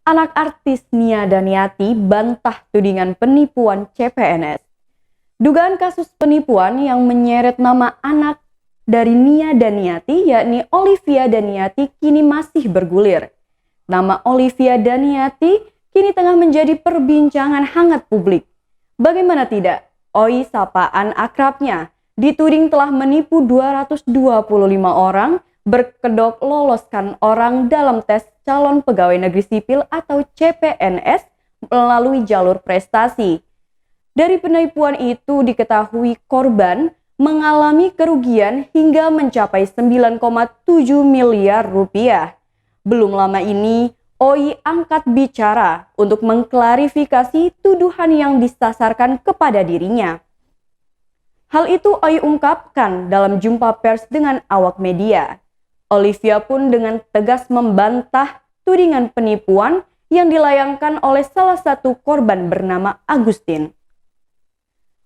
Anak artis Nia Daniati bantah tudingan penipuan CPNS. Dugaan kasus penipuan yang menyeret nama anak dari Nia Daniati yakni Olivia Daniati kini masih bergulir. Nama Olivia Daniati kini tengah menjadi perbincangan hangat publik. Bagaimana tidak, Oi sapaan akrabnya dituding telah menipu 225 orang berkedok loloskan orang dalam tes calon pegawai negeri sipil atau CPNS melalui jalur prestasi. Dari penipuan itu diketahui korban mengalami kerugian hingga mencapai 9,7 miliar rupiah. Belum lama ini, Oi angkat bicara untuk mengklarifikasi tuduhan yang disasarkan kepada dirinya. Hal itu Oi ungkapkan dalam jumpa pers dengan awak media. Olivia pun dengan tegas membantah tudingan penipuan yang dilayangkan oleh salah satu korban bernama Agustin.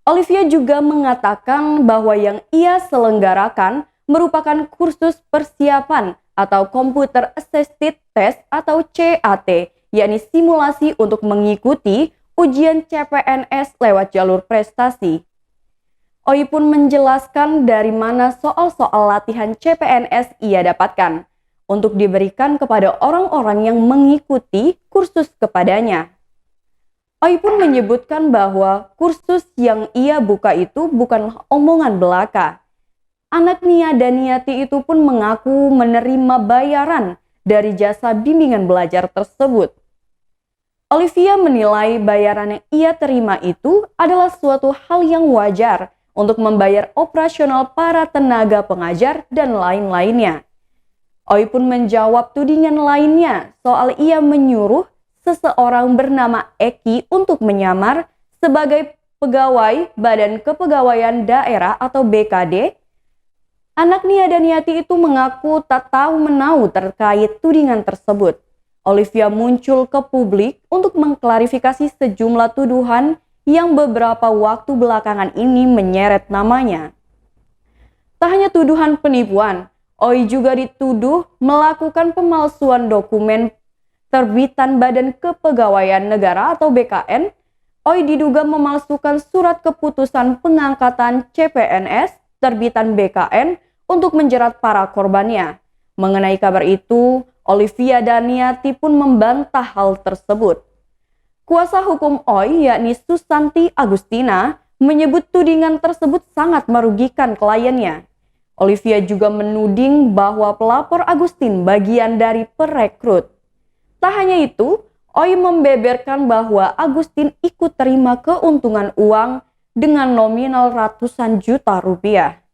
Olivia juga mengatakan bahwa yang ia selenggarakan merupakan kursus persiapan atau Computer Assisted Test atau CAT, yakni simulasi untuk mengikuti ujian CPNS lewat jalur prestasi. Oi pun menjelaskan dari mana soal-soal latihan CPNS ia dapatkan untuk diberikan kepada orang-orang yang mengikuti kursus kepadanya. Oi pun menyebutkan bahwa kursus yang ia buka itu bukanlah omongan belaka. Anak Nia Daniati itu pun mengaku menerima bayaran dari jasa bimbingan belajar tersebut. Olivia menilai bayaran yang ia terima itu adalah suatu hal yang wajar untuk membayar operasional para tenaga pengajar dan lain-lainnya. Oi pun menjawab tudingan lainnya soal ia menyuruh seseorang bernama Eki untuk menyamar sebagai pegawai Badan Kepegawaian Daerah atau BKD. Anak Nia Daniati itu mengaku tak tahu menau terkait tudingan tersebut. Olivia muncul ke publik untuk mengklarifikasi sejumlah tuduhan yang beberapa waktu belakangan ini menyeret namanya. Tak hanya tuduhan penipuan, Oi juga dituduh melakukan pemalsuan dokumen terbitan Badan Kepegawaian Negara atau BKN. Oi diduga memalsukan surat keputusan pengangkatan CPNS terbitan BKN untuk menjerat para korbannya. Mengenai kabar itu, Olivia Daniati pun membantah hal tersebut. Kuasa hukum Oi yakni Susanti Agustina menyebut tudingan tersebut sangat merugikan kliennya. Olivia juga menuding bahwa pelapor Agustin bagian dari perekrut. Tak hanya itu, Oi membeberkan bahwa Agustin ikut terima keuntungan uang dengan nominal ratusan juta rupiah.